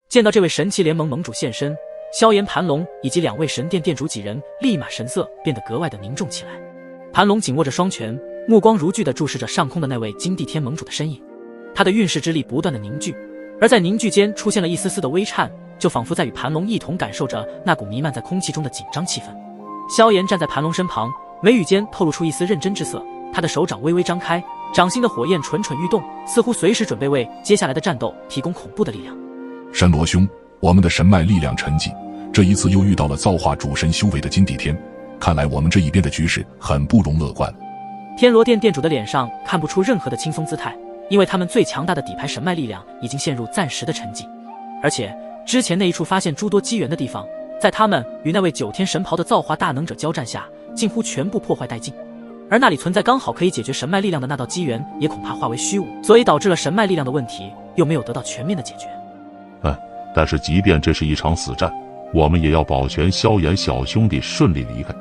见到这位神奇联盟盟主现身，萧炎、盘龙以及2位神殿殿主几人立马神色变得格外的凝重起来。盘龙紧握着双拳，目光如炬地注视着上空的那位金地天盟主的身影，他的运势之力不断的凝聚，而在凝聚间出现了一丝丝的微颤，就仿佛在与盘龙一同感受着那股弥漫在空气中的紧张气氛。萧炎站在盘龙身旁，眉宇间透露出一丝认真之色，他的手掌微微张开，掌心的火焰蠢蠢欲动，似乎随时准备为接下来的战斗提供恐怖的力量。神罗兄，我们的神脉力量沉寂，这一次又遇到了造化主神修为的金地天，看来我们这一边的局势很不容乐观。天罗殿殿主的脸上看不出任何的轻松姿态，因为他们最强大的底牌神脉力量已经陷入暂时的沉寂，而且之前那一处发现诸多机缘的地方，在他们与那位9天神袍的造化大能者交战下，近乎全部破坏殆尽，而那里存在刚好可以解决神脉力量的那道机缘，也恐怕化为虚无，所以导致了神脉力量的问题又没有得到全面的解决。但是即便这是一场死战，我们也要保全萧炎小兄弟顺利离开。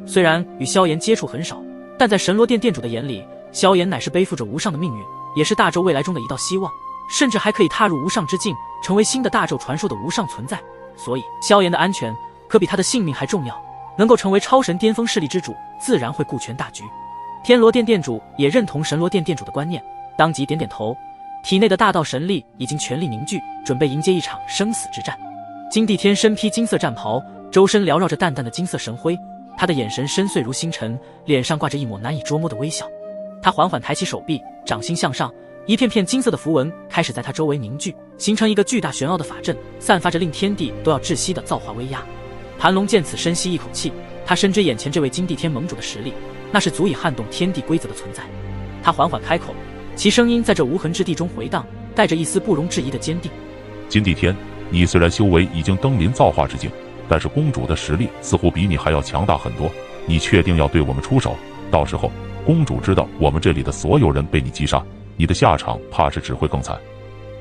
虽然与萧炎接触很少，但在神罗殿殿主的眼里，萧炎乃是背负着无上的命运，也是大纣未来中的一道希望，甚至还可以踏入无上之境，成为新的大纣传说的无上存在。所以萧炎的安全可比他的性命还重要，能够成为超神巅峰势力之主，自然会顾全大局。天罗殿殿主也认同神罗殿殿主的观念，当即点点头，体内的大道神力已经全力凝聚，准备迎接一场生死之战。金地天身披金色战袍，周身缭绕着淡淡的金色神辉，他的眼神深邃如星辰，脸上挂着一抹难以捉摸的微笑。他缓缓抬起手臂，掌心向上，一片片金色的符文开始在他周围凝聚，形成一个巨大玄奥的法阵，散发着令天地都要窒息的造化威压。盘龙见此深吸一口气，他深知眼前这位金地天盟主的实力，那是足以撼动天地规则的存在。他缓缓开口，其声音在这无痕之地中回荡，带着一丝不容置疑的坚定。金地天，你虽然修为已经登临造化之境，但是公主的实力似乎比你还要强大很多，你确定要对我们出手？到时候公主知道我们这里的所有人被你击杀，你的下场怕是只会更惨。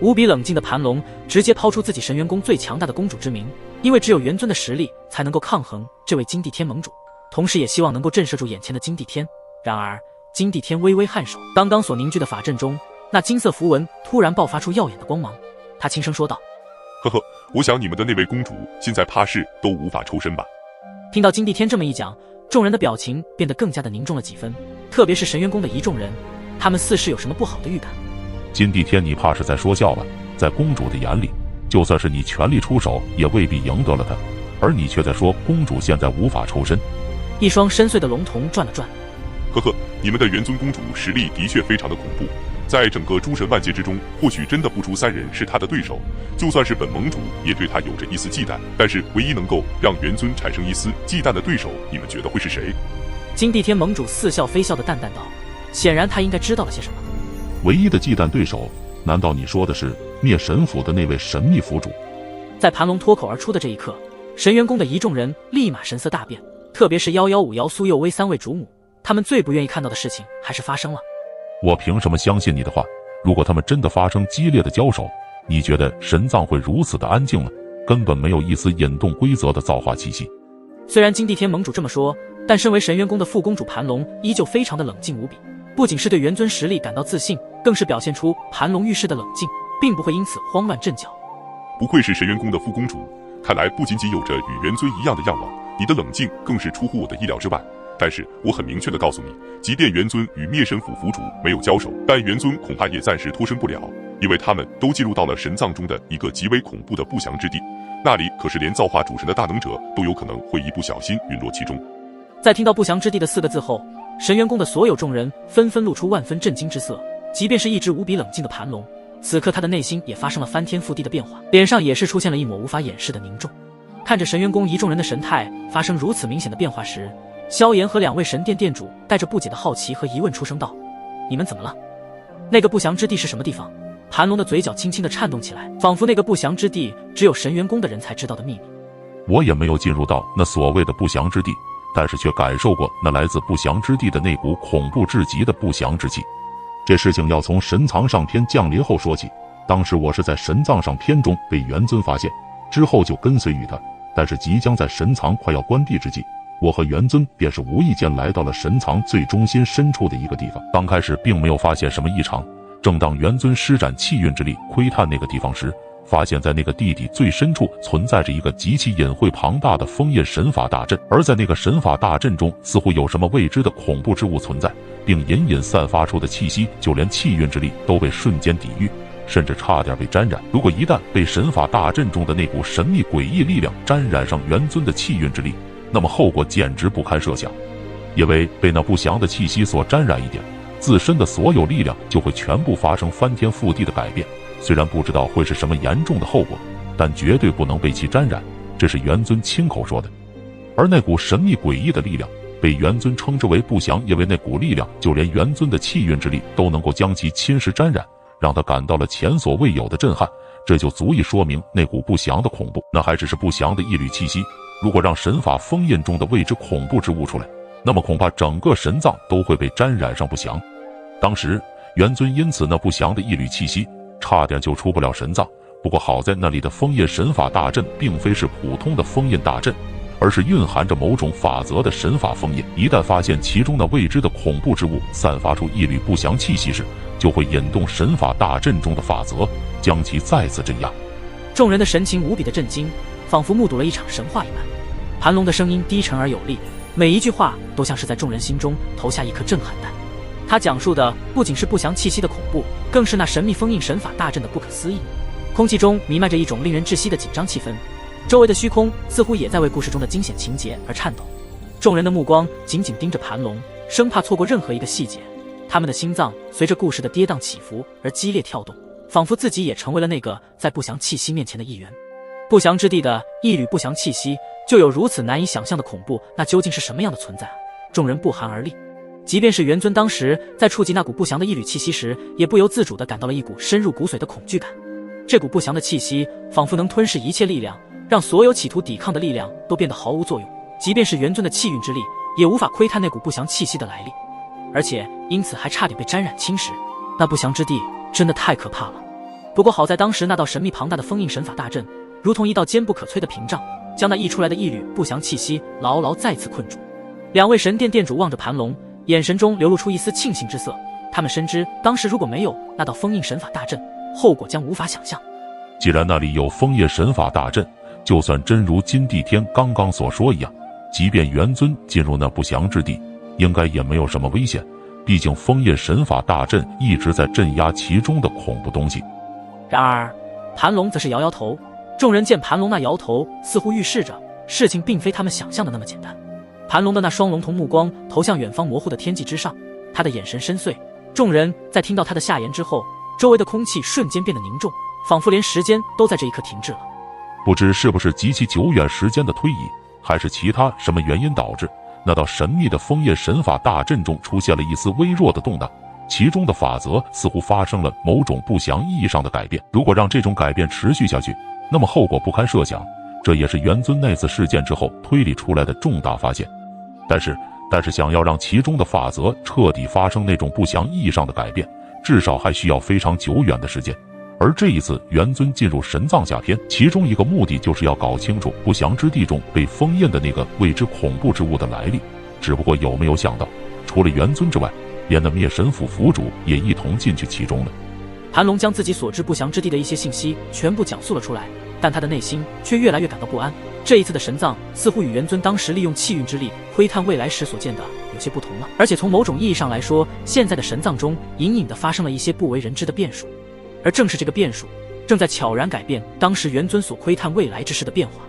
无比冷静的盘龙直接抛出自己神元宫最强大的公主之名，因为只有元尊的实力才能够抗衡这位金地天盟主，同时也希望能够震慑住眼前的金地天。然而金地天微微颔首，刚刚所凝聚的法阵中，那金色符文突然爆发出耀眼的光芒，他轻声说道：呵呵，我想你们的那位公主现在怕是都无法抽身吧。听到金地天这么一讲，众人的表情变得更加的凝重了几分，特别是神元宫的一众人，他们似是有什么不好的预感。金地天，你怕是在说笑吧？在公主的眼里，就算是你全力出手，也未必赢得了她，而你却在说公主现在无法抽身。一双深邃的龙瞳转了转，呵呵，你们的元尊公主实力的确非常的恐怖，在整个诸神万界之中，或许真的不出3人是她的对手，就算是本盟主也对她有着一丝忌惮，但是唯一能够让元尊产生一丝忌惮的对手，你们觉得会是谁？金地天盟主似笑非笑的淡淡道，显然他应该知道了些什么。唯一的忌惮对手，难道你说的是灭神府的那位神秘府主？在盘龙脱口而出的这一刻，神元宫的一众人立马神色大变，特别是115姚苏右威3位主母，他们最不愿意看到的事情还是发生了。我凭什么相信你的话？如果他们真的发生激烈的交手，你觉得神藏会如此的安静吗？根本没有一丝引动规则的造化气息。虽然金地天盟主这么说，但身为神元宫的副公主盘龙依旧非常的冷静无比，不仅是对元尊实力感到自信，更是表现出盘龙遇事的冷静，并不会因此慌乱阵脚。不愧是神元宫的副公主，看来不仅仅有着与元尊一样的样貌，你的冷静更是出乎我的意料之外。但是我很明确的告诉你，即便元尊与灭神府府主没有交手，但元尊恐怕也暂时脱身不了，因为他们都进入到了神藏中的一个极为恐怖的不祥之地，那里可是连造化主神的大能者都有可能会一不小心陨落其中。在听到不祥之地的4个字后，神元宫的所有众人纷纷露出万分震惊之色，即便是一直无比冷静的盘龙，此刻他的内心也发生了翻天覆地的变化，脸上也是出现了一抹无法掩饰的凝重。看着神元宫一众人的神态发生如此明显的变化时，萧炎和2位神殿殿主带着不解的好奇和疑问出声道：你们怎么了？那个不祥之地是什么地方？盘龙的嘴角轻轻地颤动起来，仿佛那个不祥之地只有神元宫的人才知道的秘密。我也没有进入到那所谓的不祥之地，但是却感受过那来自不祥之地的那股恐怖至极的不祥之气。这事情要从神藏上篇降临后说起，当时我是在神藏上篇中被元尊发现，之后就跟随于他，但是即将在神藏快要关闭之际，我和元尊便是无意间来到了神藏最中心深处的一个地方。刚开始并没有发现什么异常，正当元尊施展气运之力窥探那个地方时，发现在那个地底最深处存在着一个极其隐晦庞大的封印神法大阵，而在那个神法大阵中似乎有什么未知的恐怖之物存在，并隐隐散发出的气息，就连气运之力都被瞬间抵御，甚至差点被沾染。如果一旦被神法大阵中的那股神秘诡异力量沾染上元尊的气运之力，那么后果简直不堪设想。因为被那不祥的气息所沾染一点，自身的所有力量就会全部发生翻天覆地的改变。虽然不知道会是什么严重的后果，但绝对不能被其沾染，这是元尊亲口说的。而那股神秘诡异的力量被元尊称之为不祥，因为那股力量就连元尊的气运之力都能够将其侵蚀沾染，让他感到了前所未有的震撼。这就足以说明那股不祥的恐怖，那还只是不祥的一缕气息。如果让神法封印中的未知恐怖之物出来，那么恐怕整个神藏都会被沾染上不祥。当时元尊因此那不祥的一缕气息差点就出不了神藏，不过好在那里的封印神法大阵并非是普通的封印大阵，而是蕴含着某种法则的神法封印。一旦发现其中那未知的恐怖之物散发出一缕不祥气息时，就会引动神法大阵中的法则，将其再次镇压。众人的神情无比的震惊，仿佛目睹了一场神话一般。盘龙的声音低沉而有力，每一句话都像是在众人心中投下一颗震撼弹。他讲述的不仅是不祥气息的恐怖，更是那神秘封印神法大阵的不可思议。空气中弥漫着一种令人窒息的紧张气氛，周围的虚空似乎也在为故事中的惊险情节而颤抖。众人的目光紧紧盯着盘龙，生怕错过任何一个细节。他们的心脏随着故事的跌宕起伏而激烈跳动，仿佛自己也成为了那个在不祥气息面前的一员。不祥之地的一缕不祥气息就有如此难以想象的恐怖，那究竟是什么样的存在啊？众人不寒而栗。即便是元尊当时在触及那股不祥的一缕气息时，也不由自主地感到了一股深入骨髓的恐惧感。这股不祥的气息仿佛能吞噬一切力量，让所有企图抵抗的力量都变得毫无作用。即便是元尊的气运之力，也无法窥探那股不祥气息的来历，而且因此还差点被沾染侵蚀。那不祥之地真的太可怕了。不过好在当时那道神秘庞大的封印神法大阵，如同一道坚不可摧的屏障，将那溢出来的一缕不祥气息牢牢再次困住。两位神殿殿主望着盘龙，眼神中流露出一丝庆幸之色。他们深知当时如果没有那道封印神法大阵，后果将无法想象。既然那里有封印神法大阵，就算真如金地天刚刚所说一样，即便元尊进入那不祥之地，应该也没有什么危险。毕竟封印神法大阵一直在镇压其中的恐怖东西。然而盘龙则是摇摇头。众人见盘龙那摇头，似乎预示着事情并非他们想象的那么简单。盘龙的那双龙瞳目光投向远方模糊的天际之上，他的眼神深邃。众人在听到他的下言之后，周围的空气瞬间变得凝重，仿佛连时间都在这一刻停滞了。不知是不是极其久远时间的推移，还是其他什么原因导致那道神秘的封印神法大阵中出现了一丝微弱的动荡，其中的法则似乎发生了某种不祥意义上的改变。如果让这种改变持续下去，那么后果不堪设想。这也是元尊那次事件之后推理出来的重大发现。但是想要让其中的法则彻底发生那种不祥意义上的改变，至少还需要非常久远的时间。而这一次元尊进入神藏下篇，其中一个目的就是要搞清楚不祥之地中被封印的那个未知恐怖之物的来历。只不过有没有想到，除了元尊之外，连那灭神府府主也一同进去其中了。盘龙将自己所知不祥之地的一些信息全部讲述了出来，但他的内心却越来越感到不安。这一次的神藏似乎与元尊当时利用气运之力窥探未来时所见的有些不同了，而且从某种意义上来说，现在的神藏中隐隐地发生了一些不为人知的变数，而正是这个变数正在悄然改变当时元尊所窥探未来之事的变化。